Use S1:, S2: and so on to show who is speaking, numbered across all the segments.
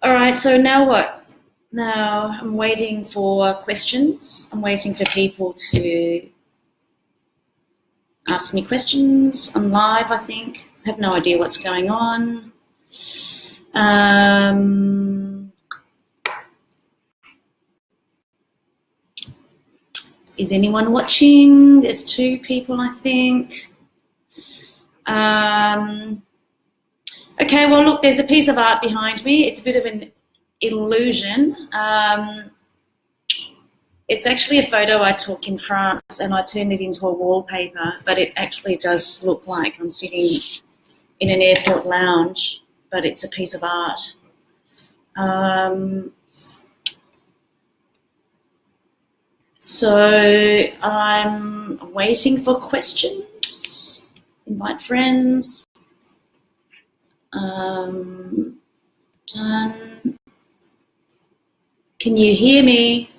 S1: All right, so now what? Now I'm waiting for questions. I'm waiting for people to ask me questions. I'm live, I think. I have no idea what's going on. Is anyone watching? There's 2 people, I think. Okay, well, look, there's a piece of art behind me. It's a bit of an illusion. It's actually a photo I took in France and I turned it into a wallpaper, but it actually does look like I'm sitting in an airport lounge, but it's a piece of art. So I'm waiting for questions. Invite friends. Done. Can you hear me?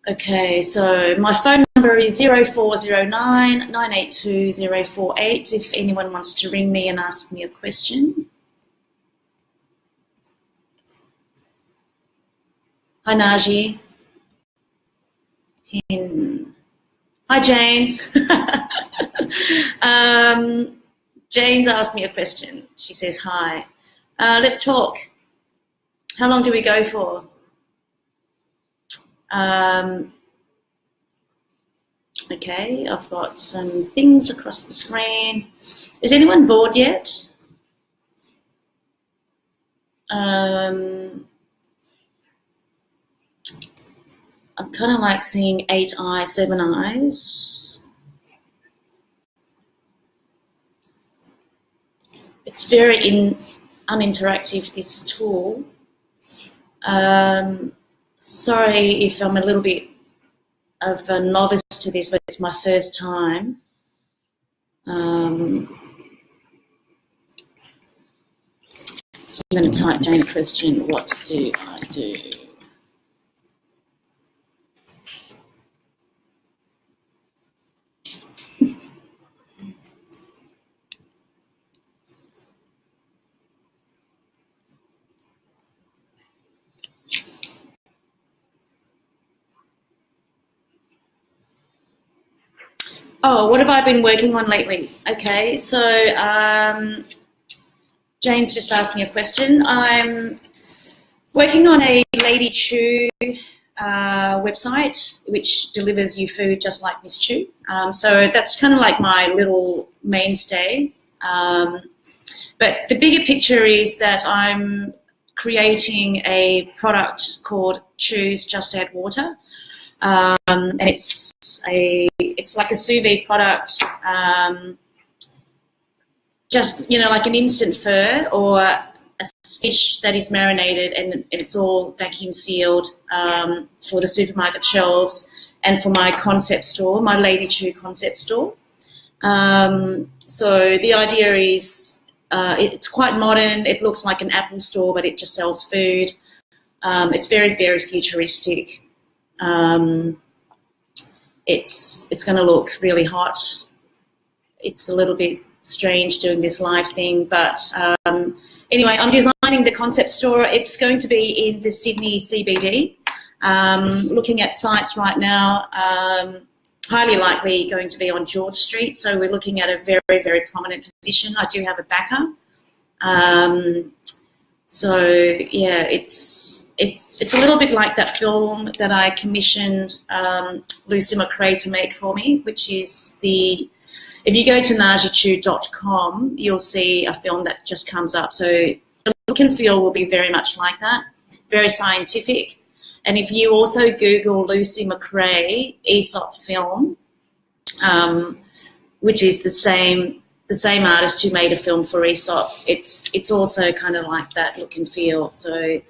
S1: Okay, so my phone number is 0409 982 048 if anyone wants to ring me and ask me a question. Hi, Nahji. Hi, Jane. Jane's asked me a question. She says, hi. Let's talk. How long do we go for? Okay, I've got some things across the screen. Is anyone bored yet? I'm kind of like seeing 8 eyes, 7 eyes. It's very uninteractive, this tool. Sorry if I'm a little bit of a novice to this, but it's my first time. I'm going to type down a question, what do I do? Oh, what have I been working on lately? Okay, so Jane's just asked me a question. I'm working on a Lady Chu website, which delivers you food just like Miss Chu. So that's kind of like my little mainstay. But the bigger picture is that I'm creating a product called Chu's Just Add Water. And it's like a sous vide product, just, you know, like an instant pho or a fish that is marinated, and it's all vacuum sealed for the supermarket shelves and for my concept store, my Lady Chu concept store. So the idea is it's quite modern. It looks like an Apple store, but it just sells food. It's very, very futuristic. It's going to look really hot. It's a little bit strange doing this live thing, but anyway, I'm designing the concept store. It's going to be in the Sydney CBD. Looking at sites right now, highly likely going to be on George Street, so we're looking at a very, very prominent position. I do have a backer. So yeah, it's a little bit like that film that I commissioned Lucy McRae to make for me, which is if you go to NahjiChu.com, you'll see a film that just comes up. So the look and feel will be very much like that, very scientific. And if you also Google Lucy McRae Aesop film, which is the same artist who made a film for Aesop, it's also kind of like that look and feel. So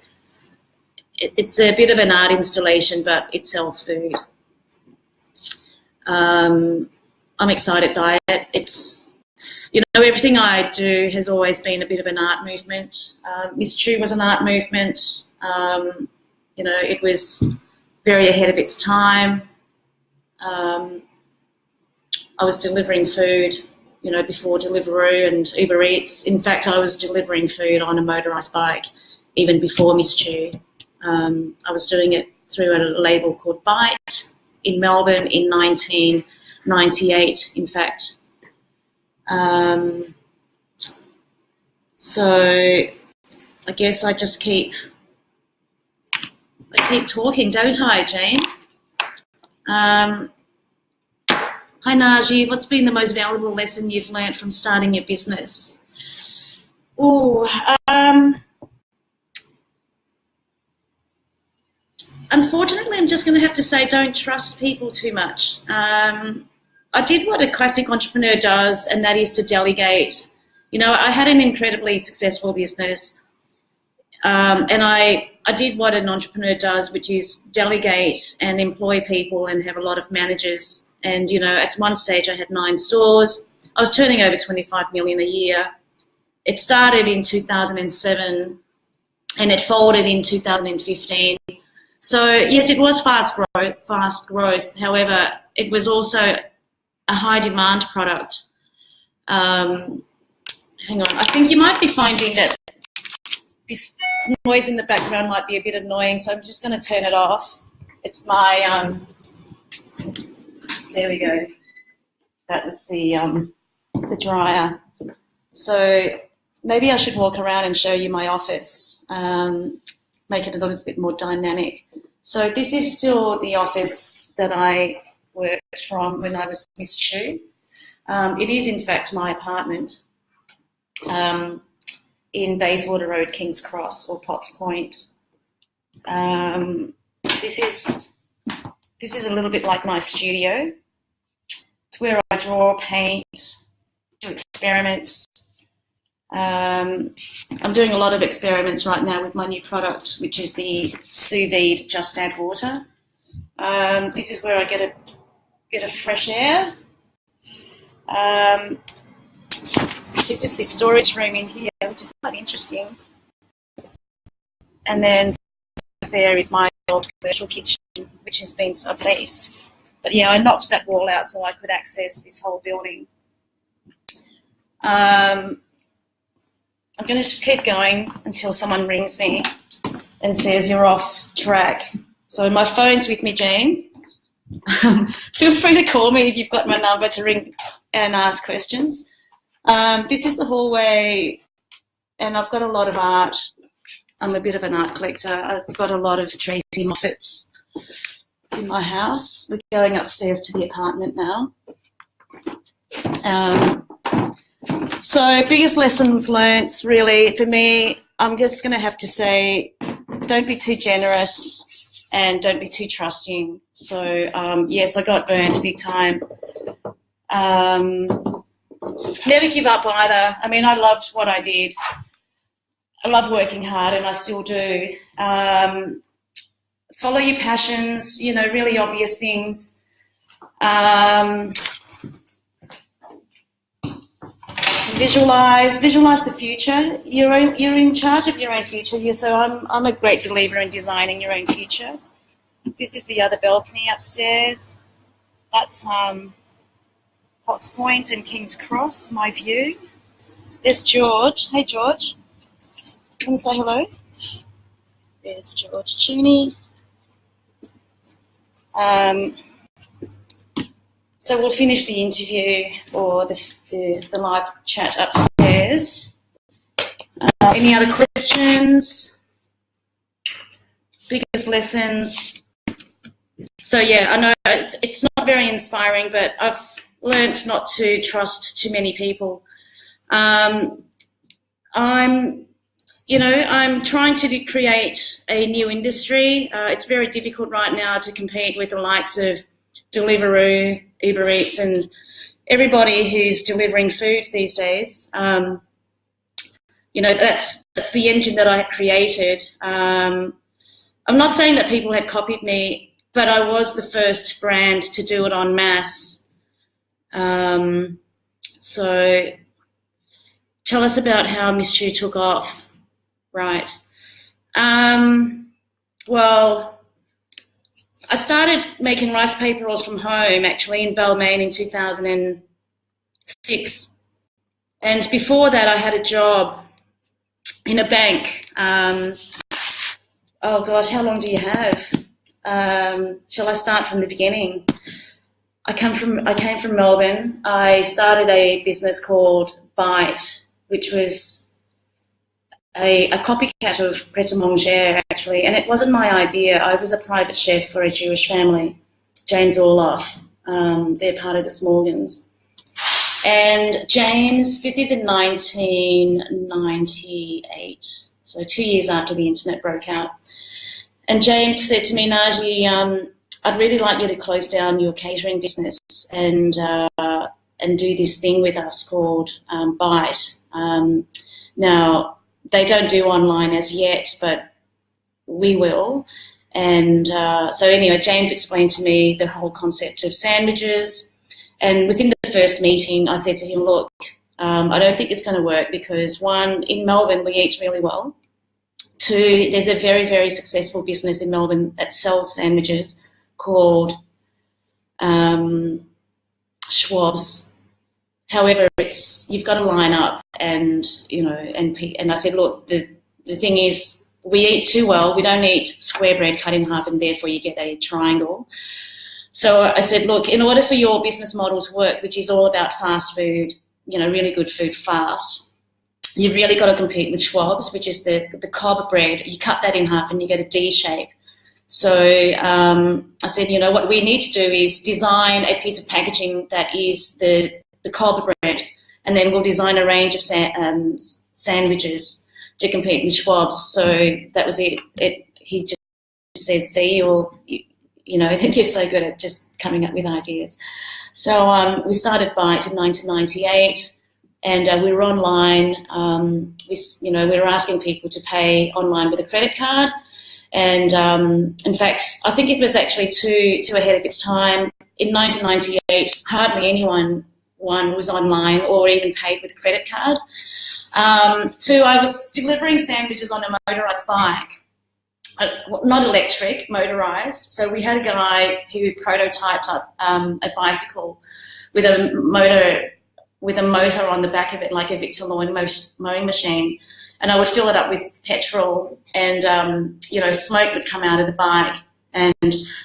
S1: it's a bit of an art installation, but it sells food. I'm excited by it. It's, you know, everything I do has always been a bit of an art movement. Miss Chu was an art movement. You know, it was very ahead of its time. I was delivering food, you know, before Deliveroo and Uber Eats. In fact, I was delivering food on a motorised bike even before Miss Chu. I was doing it through a label called Bite in Melbourne in 1998, in fact. So I guess I just keep talking, don't I, Jane? Hi, Nahji. What's been the most valuable lesson you've learned from starting your business? Unfortunately, I'm just going to have to say don't trust people too much. I did what a classic entrepreneur does, and that is to delegate. You know, I had an incredibly successful business, and I did what an entrepreneur does, which is delegate and employ people and have a lot of managers. And, you know, at one stage I had 9 stores. I was turning over 25 million a year. It started in 2007 and it folded in 2015. So, yes, it was fast growth. However, it was also a high demand product. Hang on. I think you might be finding that this noise in the background might be a bit annoying, so I'm just going to turn it off. It's my... there we go. That was the dryer. So maybe I should walk around and show you my office, make it a little bit more dynamic. So this is still the office that I worked from when I was Miss Chu. It is, in fact, my apartment in Bayswater Road, King's Cross, or Potts Point. This is a little bit like my studio. It's where I draw, paint, do experiments. I'm doing a lot of experiments right now with my new product, which is the sous vide Just Add Water. This is where I get a fresh air. This is the storage room in here, which is quite interesting. And then there is my old commercial kitchen, which has been subleased. But yeah, I knocked that wall out so I could access this whole building. I'm going to just keep going until someone rings me and says you're off track. So my phone's with me, Jane. Feel free to call me if you've got my number to ring and ask questions. This is the hallway, and I've got a lot of art. I'm a bit of an art collector. I've got a lot of Tracy Moffats in my house. We're going upstairs to the apartment now. So biggest lessons learnt, really, for me, I'm just going to have to say don't be too generous and don't be too trusting. So, yes, I got burned big time. Never give up either. I mean, I loved what I did. I love working hard, and I still do. Follow your passions, you know, really obvious things. Visualize the future. You're in charge of your own future. So I'm a great believer in designing your own future. This is the other balcony upstairs. That's Potts Point and King's Cross, my view. There's George. Hey, George. Can you say hello? There's George Cheney. So we'll finish the interview or the live chat upstairs. Any other questions? Biggest lessons? So yeah, I know it's not very inspiring, but I've learnt not to trust too many people. I'm trying to create a new industry. It's very difficult right now to compete with the likes of Deliveroo, Uber Eats, and everybody who's delivering food these days. That's the engine that I created. I'm not saying that people had copied me, but I was the first brand to do it en masse. So tell us about how Miss Chu took off. Right. Well, I started making rice paper rolls from home actually in Balmain in 2006. And before that, I had a job in a bank. Oh gosh, how long do you have? Shall I start from the beginning? I came from Melbourne. I started a business called Bite, which was a copycat of Pret a Manger, actually, and it wasn't my idea. I was a private chef for a Jewish family, James Orloff. They're part of the Smorgans. And James, this is in 1998, so 2 years after the internet broke out. And James said to me, Nahji, I'd really like you to close down your catering business and do this thing with us called Bite. Now, they don't do online as yet, but we will. And so anyway, James explained to me the whole concept of sandwiches. And within the first meeting, I said to him, look, I don't think it's going to work because, one, in Melbourne, we eat really well. Two, there's a very, very successful business in Melbourne that sells sandwiches called Schwab's. However, you've got to line up and I said, look, the thing is we eat too well. We don't eat square bread cut in half and therefore you get a triangle. So I said, look, in order for your business model to work, which is all about fast food, really good food fast, you've really got to compete with Schwab's, which is the cob bread. You cut that in half and you get a D shape. So I said, what we need to do is design a piece of packaging that is the cob bread, and then we'll design a range of sandwiches to compete with Schwab's. So that was it. He just said, see, you're so good at just coming up with ideas. So we started Bite in 1998. And we were online. We were asking people to pay online with a credit card. And in fact, I think it was actually too ahead of its time. In 1998, hardly anyone was online or even paid with a credit card. Two, I was delivering sandwiches on a motorised bike, not electric, motorised. So we had a guy who prototyped up a bicycle with a motor on the back of it, like a Victor mowing machine, and I would fill it up with petrol, and smoke would come out of the bike. And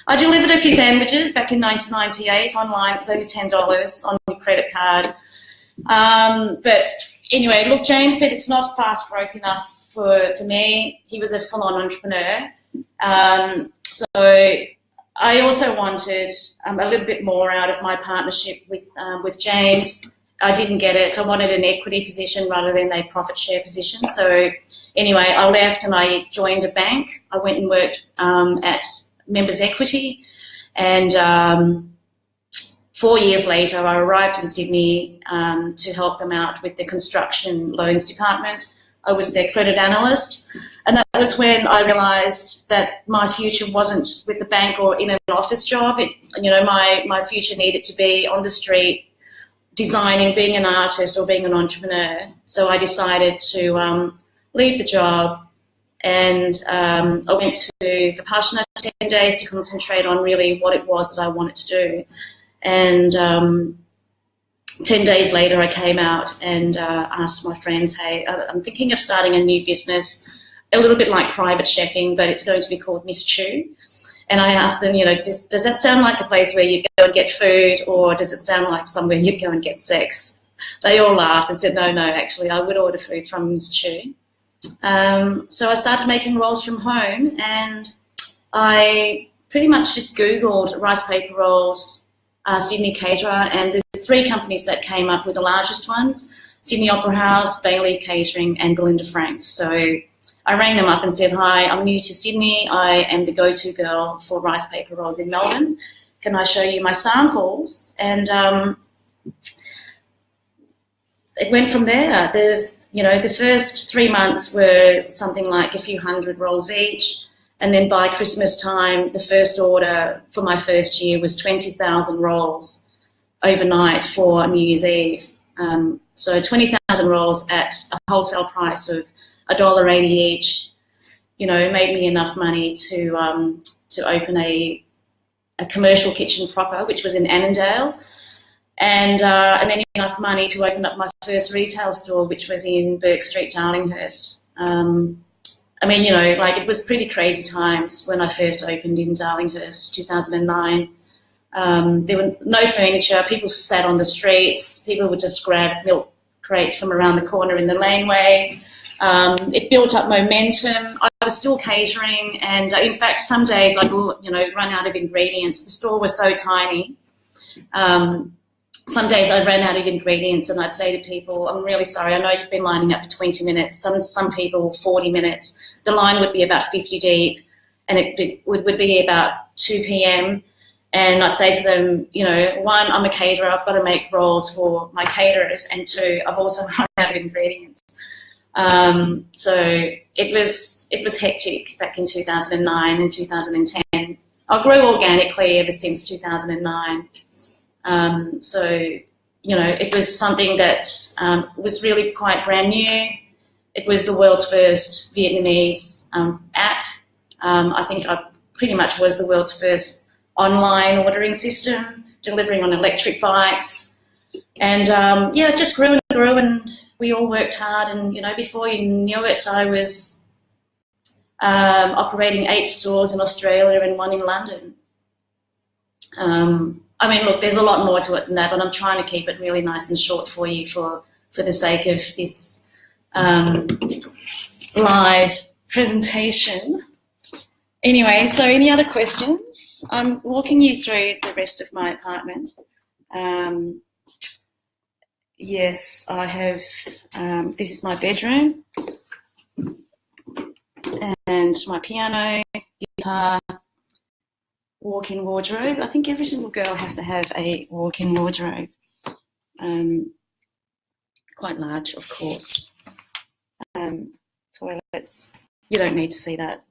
S1: I delivered a few sandwiches back in 1998 online. It was only $10 on my credit card. But anyway, look, James said it's not fast growth enough for me. He was a full-on entrepreneur. So I also wanted a little bit more out of my partnership with James. I didn't get it. I wanted an equity position rather than a profit share position. So anyway, I left and I joined a bank. I went and worked at Members Equity, and 4 years later I arrived in Sydney to help them out with the construction loans department. I was their credit analyst, and that was when I realised that my future wasn't with the bank or in an office job. My future needed to be on the street, designing, being an artist or being an entrepreneur. So I decided to leave the job, and I went to Vipassana for 10 days to concentrate on really what it was that I wanted to do. And 10 days later I came out and asked my friends, hey, I'm thinking of starting a new business, a little bit like private chefing, but it's going to be called Miss Chu. And I asked them, does that sound like a place where you'd go and get food, or does it sound like somewhere you'd go and get sex? They all laughed and said, no, actually, I would order food from Miss Chu. So I started making rolls from home, and I pretty much just Googled rice paper rolls, Sydney Caterer, and the three companies that came up were the largest ones: Sydney Opera House, Bayleaf Catering, and Belinda Franks. So I rang them up and said, hi, I'm new to Sydney. I am the go-to girl for rice paper rolls in Melbourne. Can I show you my samples? And it went from there. The first 3 months were something like a few hundred rolls each. And then by Christmas time, the first order for my first year was 20,000 rolls overnight for New Year's Eve. So 20,000 rolls at a wholesale price of $1.80 each. made me enough money to open a commercial kitchen proper, which was in Annandale, and then enough money to open up my first retail store, which was in Burke Street, Darlinghurst. It was pretty crazy times when I first opened in Darlinghurst, 2009. There were no furniture. People sat on the streets. People would just grab milk crates from around the corner in the laneway. It built up momentum. I was still catering, and in fact, some days I'd run out of ingredients. The store was so tiny. Some days I ran out of ingredients, and I'd say to people, "I'm really sorry. I know you've been lining up for 20 minutes. Some people 40 minutes. The line would be about 50 deep, and it would be about 2 p.m. And I'd say to them, one, I'm a caterer. I've got to make rolls for my caterers, and two, I've also run out of ingredients. So it was hectic back in 2009 and 2010. I grew organically ever since 2009. It was something that was really quite brand new. It was the world's first Vietnamese app. I think I pretty much was the world's first online ordering system, delivering on electric bikes. And it just grew and grew, and we all worked hard. And, before you knew it, I was operating 8 stores in Australia and 1 in London. Look, there's a lot more to it than that, but I'm trying to keep it really nice and short for you for the sake of this live presentation. Anyway, so any other questions? I'm walking you through the rest of my apartment. Yes, I have, this is my bedroom, and my piano, guitar, walk-in wardrobe. I think every single girl has to have a walk-in wardrobe. Quite large, of course. Toilets. You don't need to see that.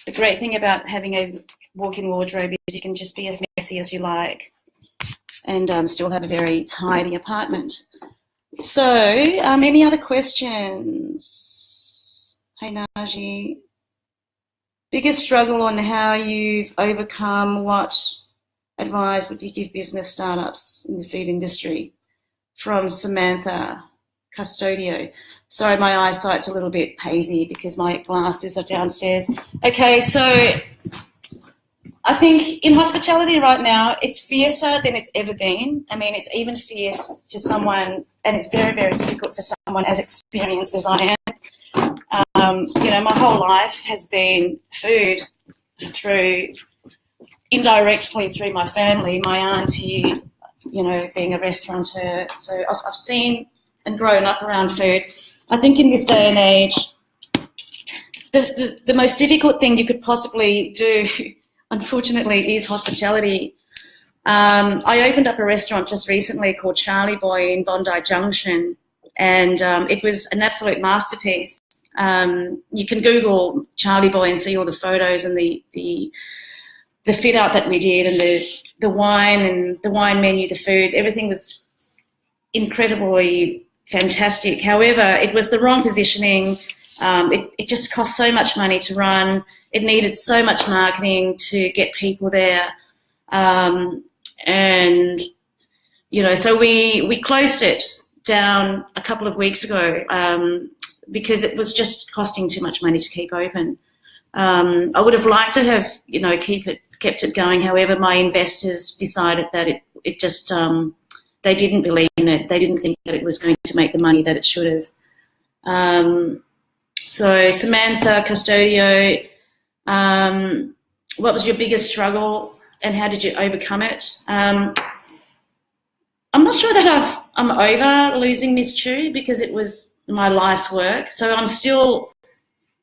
S1: The great thing about having a walk-in wardrobe is you can just be as messy as you like and still have a very tidy apartment. So, any other questions? Hey, Nahji. Biggest struggle on how you've overcome, what advice would you give business startups in the food industry? From Samantha Custodio. Sorry, my eyesight's a little bit hazy because my glasses are downstairs. Okay, so I think in hospitality right now, it's fiercer than it's ever been. It's even fierce for someone, and it's very, very difficult for someone as experienced as I am. My whole life has been food indirectly through my family, my auntie, being a restaurateur. So I've seen and grown up around food. I think in this day and age, the most difficult thing you could possibly do, unfortunately, is hospitality. I opened up a restaurant just recently called Charlie Boy in Bondi Junction, and it was an absolute masterpiece. You can Google Charlie Boy and see all the photos and the fit out that we did, and the wine and the wine menu, the food, everything was incredibly fantastic. However, it was the wrong positioning. It just cost so much money to run. It needed so much marketing to get people there. So we closed it down a couple of weeks ago because it was just costing too much money to keep open. I would have liked to have, kept it going. However, my investors decided that it just, they didn't believe in it. They didn't think that it was going to make the money that it should have. So Samantha Custodio, what was your biggest struggle and how did you overcome it? I'm not sure that I'm over losing Miss Chu because it was my life's work. So I'm still,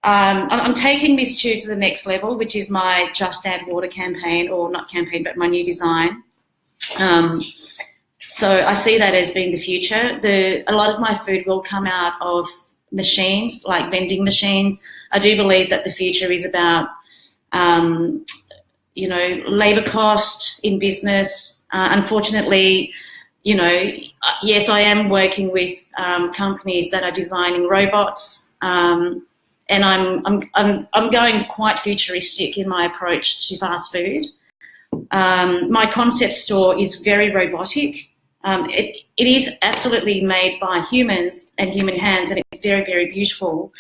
S1: I'm taking Miss Chu to the next level, which is my Just Add Water campaign, or not campaign, but my new design. So I see that as being the future. A lot of my food will come out of machines, like vending machines. I do believe that the future is about, labour cost in business. Unfortunately, yes, I am working with companies that are designing robots And I'm going quite futuristic in my approach to fast food. My concept store is very robotic. It is absolutely made by humans and human hands, and it's very, very beautiful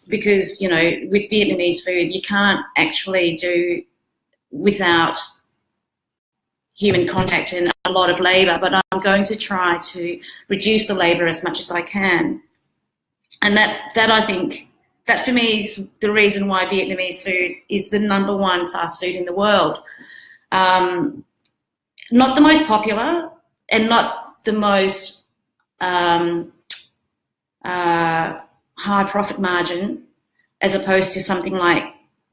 S1: because, you know, with Vietnamese food, you can't actually do without human contact and a lot of labour, but I'm going to try to reduce the labour as much as I can. And that I think, that for me is the reason why Vietnamese food is the #1 fast food in the world. Not the most popular and not the most high profit margin, as opposed to something like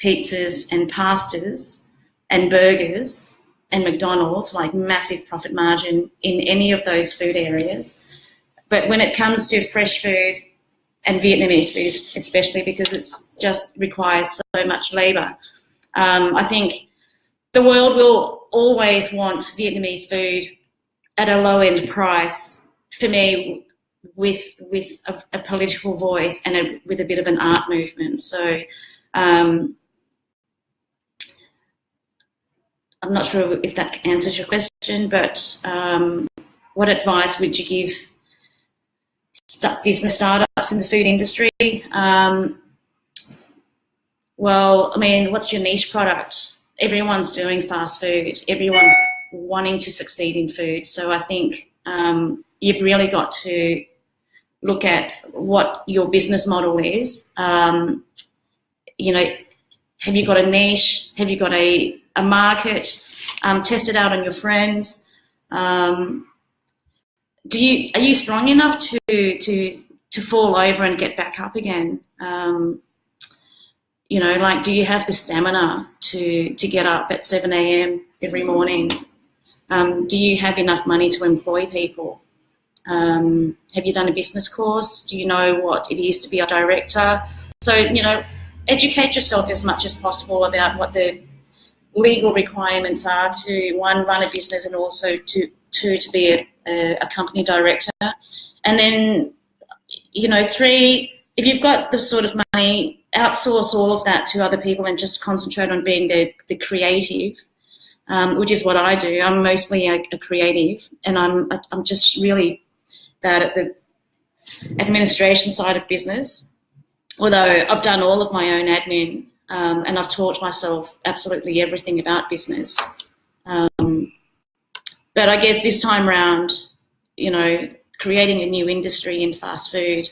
S1: pizzas and pastas and burgers and McDonald's, like massive profit margin in any of those food areas. But when it comes to fresh food and Vietnamese food, especially because it just requires so much labour, I think the world will always want Vietnamese food at a low-end price, for me, with a political voice and with a bit of an art movement. So I'm not sure if that answers your question, but what advice would you give business startups in the food industry? Well, I mean, what's your niche product? Everyone's doing fast food. Everyone's wanting to succeed in food. So I think you've really got to look at what your business model is. You know, have you got a niche? Have you got a market? Test it out on your friends. Are you strong enough to fall over and get back up again? You know, like, do you have the stamina to get up at 7 a.m. every morning? Do you have enough money to employ people? Have you done a business course? Do you know what it is to be a director? So, you know, educate yourself as much as possible about what the legal requirements are to, one, run a business, and also two, to be a company director. And then, you know, 3, if you've got the sort of money, outsource all of that to other people and just concentrate on being the creative, which is what I do. I'm mostly a creative, and I'm just really bad at the administration side of business, although I've done all of my own admin, and I've taught myself absolutely everything about business. But I guess this time round, you know, creating a new industry in fast food,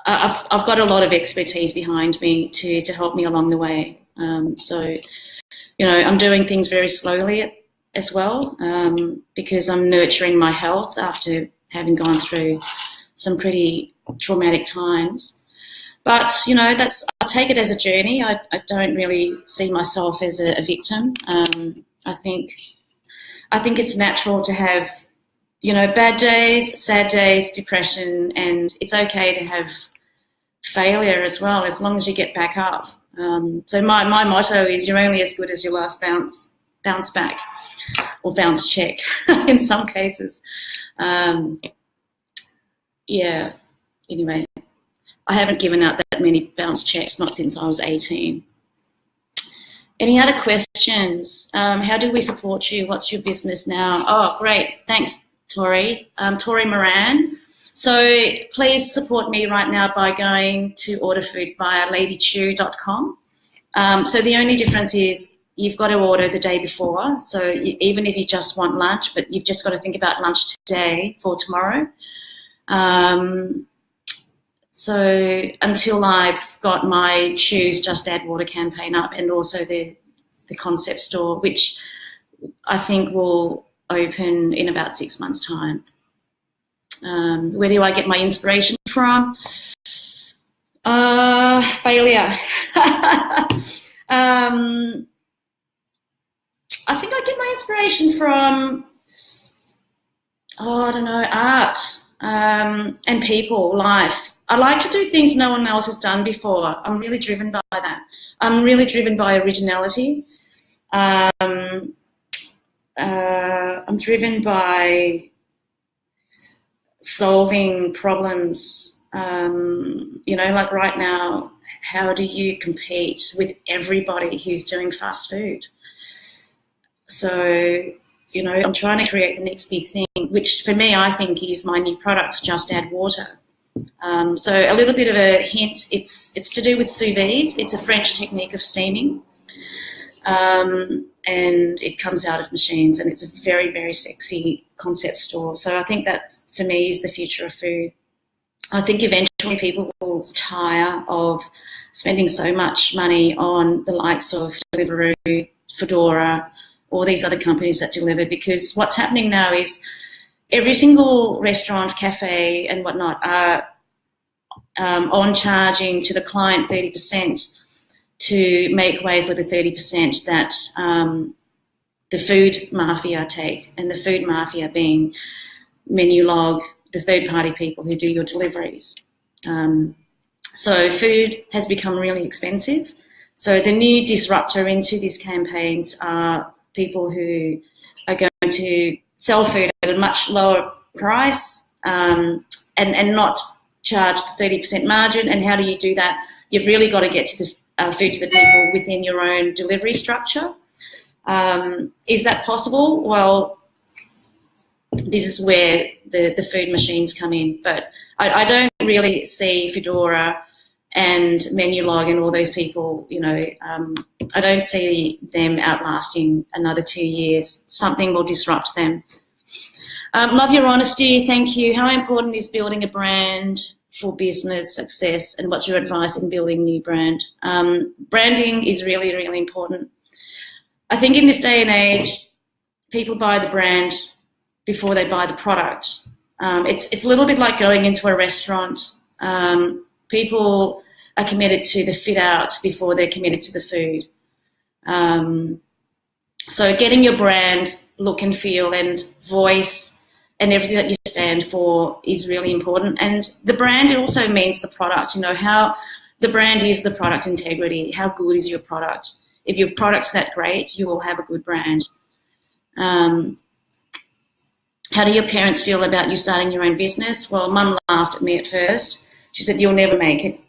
S1: I've got a lot of expertise behind me to help me along the way. So, you know, I'm doing things very slowly as well, because I'm nurturing my health after having gone through some pretty traumatic times. But, you know, I take it as a journey. I don't really see myself as a victim. I think it's natural to have, you know, bad days, sad days, depression, and it's okay to have failure as well, as long as you get back up. So my motto is, you're only as good as your last bounce back, or bounce check in some cases. Yeah, anyway, I haven't given out that many bounce checks, not since I was 18. Any other questions? How do we support you? What's your business now? Oh, great. Thanks, Tori. Tori Moran. So please support me right now by going to order food via ladychu.com. So the only difference is you've got to order the day before. So even if you just want lunch, but you've just got to think about lunch today for tomorrow. So until I've got my Choose Just Add Water campaign up, and also the concept store, which I think will open in about 6 months' time. Where do I get my inspiration from? Failure. I think I get my inspiration from, I don't know, art, and people, life. I like to do things no one else has done before. I'm really driven by that. I'm really driven by originality. I'm driven by solving problems. Like right now, how do you compete with everybody who's doing fast food? So, I'm trying to create the next big thing, which for me, I think is my new product, Just Add Water. So a little bit of a hint, it's to do with sous vide. It's a French technique of steaming. And it comes out of machines, and it's a very, very sexy concept store. So I think that, for me, is the future of food. I think eventually people will tire of spending so much money on the likes of Deliveroo, Foodora, all these other companies that deliver, because what's happening now is every single restaurant, cafe and whatnot are on charging to the client 30% to make way for the 30% that the food mafia take, and the food mafia being Menulog, the third-party people who do your deliveries. So food has become really expensive. So the new disruptor into these campaigns are people who are going to sell food at a much lower price and not charge the 30% margin. And how do you do that? You've really got to get to the food to the people within your own delivery structure. Is that possible? Well, this is where the food machines come in. But I don't really see Foodora and Menulog and all those people, I don't see them outlasting another 2 years. Something will disrupt them. Love your honesty. Thank you. How important is building a brand for business success, and what's your advice in building a new brand? Branding is really, really important. I think in this day and age, people buy the brand before they buy the product. It's a little bit like going into a restaurant. People are committed to the fit out before they're committed to the food. So getting your brand look and feel and voice and everything that you stand for is really important. And the brand also means the product, how the brand is the product integrity. How good is your product? If your product's that great, you will have a good brand. How do your parents feel about you starting your own business? Well, Mum laughed at me at first. She said, you'll never make it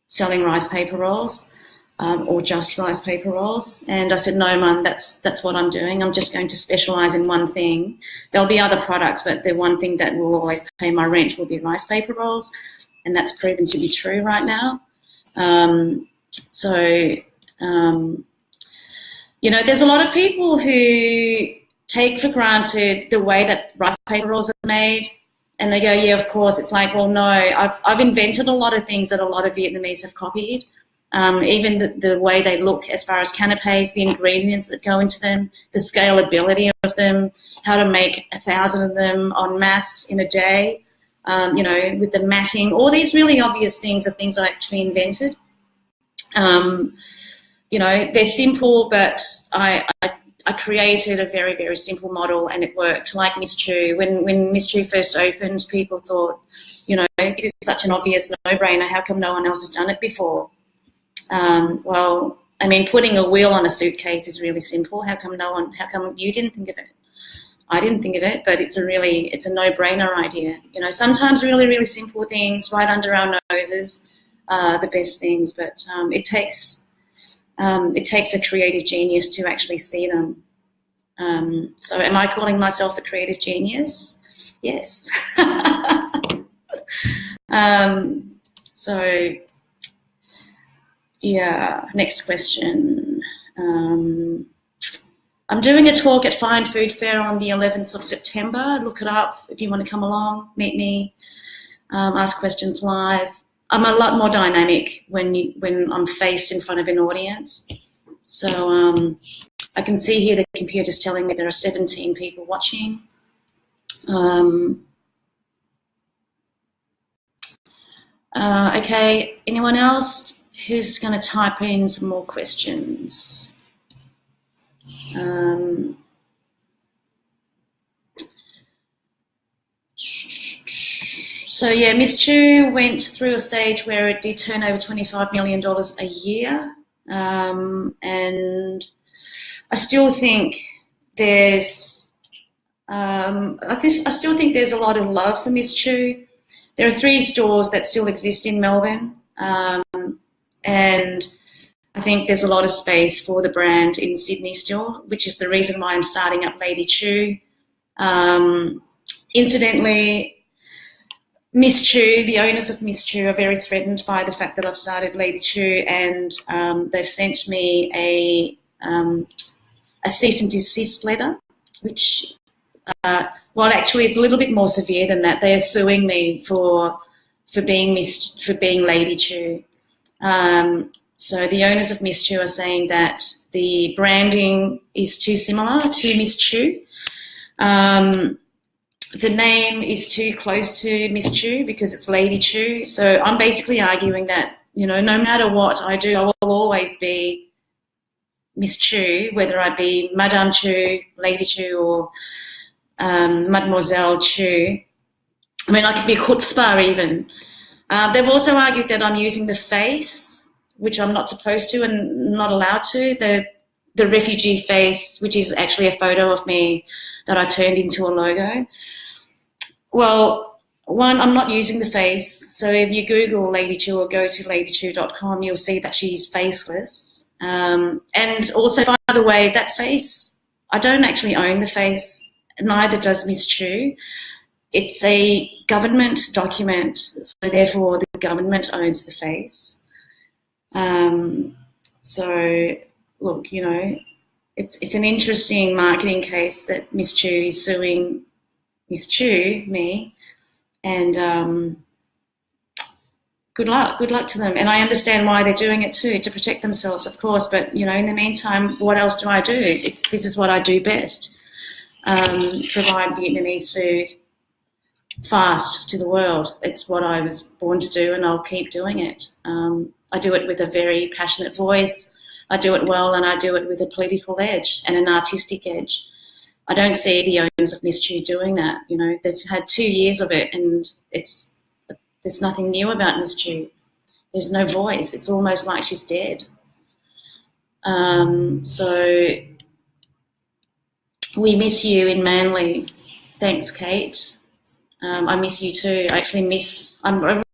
S1: selling rice paper rolls or just rice paper rolls. And I said, no, Mum, that's what I'm doing. I'm just going to specialise in one thing. There'll be other products, but the one thing that will always pay my rent will be rice paper rolls. And that's proven to be true right now. There's a lot of people who take for granted the way that rice paper rolls are made, and they go, yeah, of course. It's like, well, no, I've invented a lot of things that a lot of Vietnamese have copied, even the way they look as far as canapes, the ingredients that go into them, the scalability of them, how to make 1,000 of them en masse in a day, with the matting. All these really obvious things are things I actually invented. They're simple, but I created a very, very simple model, and it worked. Like Miss Chu, when Miss Chu first opened, people thought, this is such an obvious no-brainer. How come no one else has done it before? Putting a wheel on a suitcase is really simple. How come you didn't think of it? I didn't think of it, but it's a no-brainer idea. Sometimes really, really simple things right under our noses are the best things, but it takes a creative genius to actually see them. So am I calling myself a creative genius? Yes. Next question. I'm doing a talk at Fine Food Fair on the 11th of September. Look it up if you want to come along, meet me, ask questions live. I'm a lot more dynamic when I'm faced in front of an audience. So I can see here the computer's telling me there are 17 people watching. Okay, anyone else who's going to type in some more questions? Miss Chu went through a stage where it did turn over $25 million a year, and I still think there's I still think there's a lot of love for Miss Chu. There are 3 stores that still exist in Melbourne, and I think there's a lot of space for the brand in Sydney still, which is the reason why I'm starting up Lady Chu. Incidentally, Miss Chu, the owners of Miss Chu, are very threatened by the fact that I've started Lady Chu, and they've sent me a cease and desist letter, which, well, actually, it's a little bit more severe than that. They are suing me for being Lady Chu. So the owners of Miss Chu are saying that the branding is too similar to Miss Chu. The name is too close to Miss Chu because it's Lady Chu. So I'm basically arguing that, you know, no matter what I do, I will always be Miss Chu, whether I be Madame Chu, Lady Chu, or Mademoiselle Chu. I mean, I could be Chutzpah even. They've also argued that I'm using the face, which I'm not supposed to and not allowed to, the refugee face, which is actually a photo of me that I turned into a logo. Well, one, I'm not using the face. So if you Google Lady Chu or go to ladychu.com, you'll see that she's faceless. And also, by the way, that face, I don't actually own the face, neither does Miss Chu. It's a government document, so therefore the government owns the face. So, look, you know, it's an interesting marketing case that Miss Chu is suing Miss Chu, me, and good luck to them. And I understand why they're doing it too, to protect themselves, of course. But, you know, in the meantime, what else do I do? This is what I do best, provide Vietnamese food fast to the world. It's what I was born to do, and I'll keep doing it. I do it with a very passionate voice. I do it well, and I do it with a political edge and an artistic edge. I don't see the owners of Miss Chu doing that. You know, they've had 2 years of it, and there's nothing new about Miss Chu. There's no voice. It's almost like she's dead. So we miss you in Manly. Thanks, Kate. I miss you too. I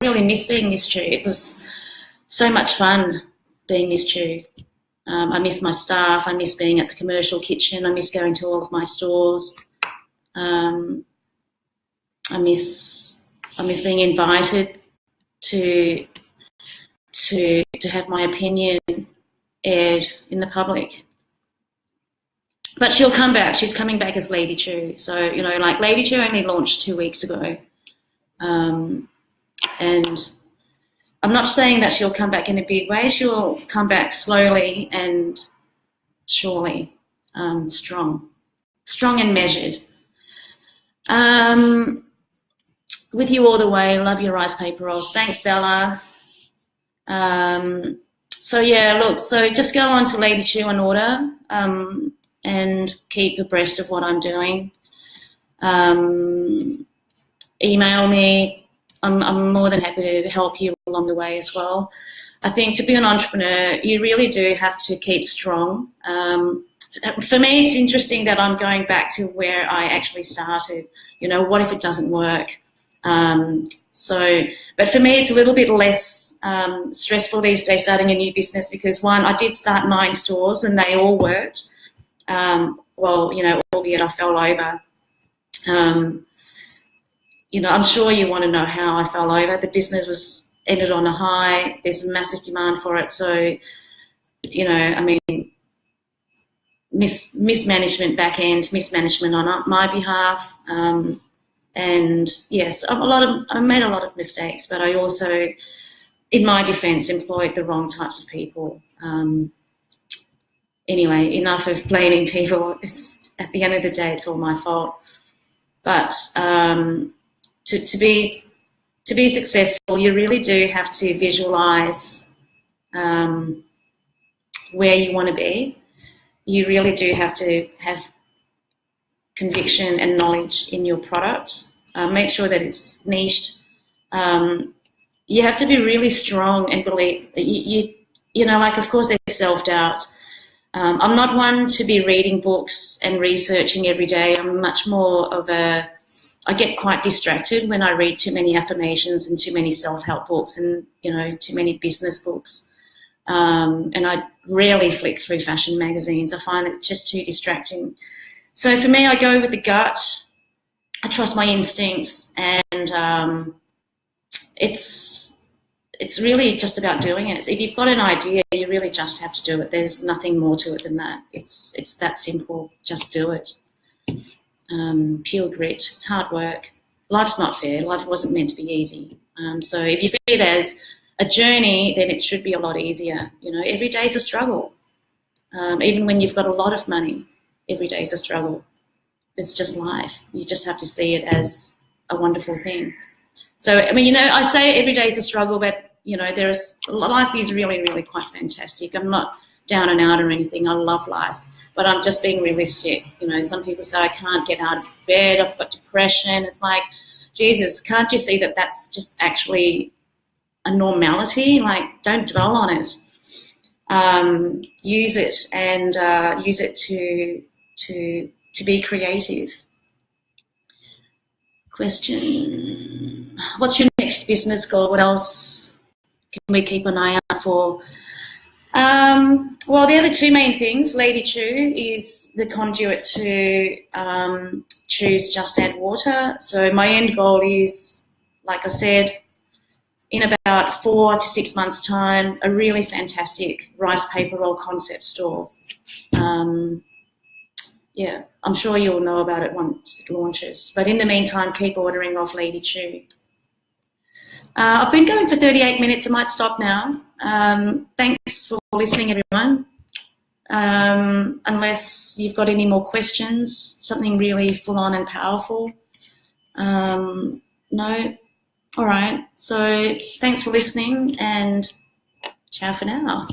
S1: really miss being Miss Chu. It was so much fun being Miss Chu. I miss my staff. I miss being at the commercial kitchen. I miss going to all of my stores. I miss being invited to have my opinion aired in the public. But she'll come back. She's coming back as Lady Chu. So, you know, like Lady Chu only launched 2 weeks ago. And I'm not saying that she'll come back in a big way. She'll come back slowly and surely, strong and measured. With you all the way. Love your rice paper rolls. Thanks, Bella. So yeah, look. So just go on to Lady Chu and order, and keep abreast of what I'm doing. Email me. I'm more than happy to help you along the way as well. I think to be an entrepreneur, you really do have to keep strong. For me, it's interesting that I'm going back to where I actually started. You know, what if it doesn't work? But for me, it's a little bit less stressful these days starting a new business because, one, I did start 9 stores and they all worked. Well, you know, albeit I fell over. You know, I'm sure you want to know how I fell over. The business ended on a high. There's massive demand for it. So, you know, I mean, mismanagement back end, mismanagement on my behalf. And yes, I made a lot of mistakes, but I also, in my defense, employed the wrong types of people. Anyway, enough of blaming people. It's at the end of the day, it's all my fault. But to be successful, you really do have to visualize where you want to be. You really do have to have conviction and knowledge in your product. Make sure that it's niched. You have to be really strong and believe. You know, like, of course, there's self-doubt. I'm not one to be reading books and researching every day. I'm much more of I get quite distracted when I read too many affirmations and too many self-help books and, too many business books. And I rarely flick through fashion magazines. I find it just too distracting. So for me, I go with the gut. I trust my instincts, and it's really just about doing it. If you've got an idea, you really just have to do it. There's nothing more to it than that. It's that simple. Just do it. Pure grit. It's hard work. Life's not fair. Life wasn't meant to be easy. So if you see it as a journey, then it should be a lot easier. Every day's a struggle. Even when you've got a lot of money, every day's a struggle. It's just life. You just have to see it as a wonderful thing. So, I say every day's a struggle, but, life is really, really quite fantastic. I'm not down and out or anything. I love life, but I'm just being realistic. Some people say, I can't get out of bed. I've got depression. It's like, Jesus, can't you see that that's just actually a normality? Like, don't dwell on it. Use it and use it to be creative. Question. What's your next business goal? What else can we keep an eye out for? Well, the other two main things. Lady Chu is the conduit to Chu's Just Add Water. So my end goal is, like I said, in about 4 to 6 months' time, a really fantastic rice paper roll concept store. Yeah, I'm sure you'll know about it once it launches. But in the meantime, keep ordering off Lady Chu. I've been going for 38 minutes. I might stop now. Thanks for listening, everyone. Unless you've got any more questions, something really full-on and powerful. No? All right. So thanks for listening, and ciao for now.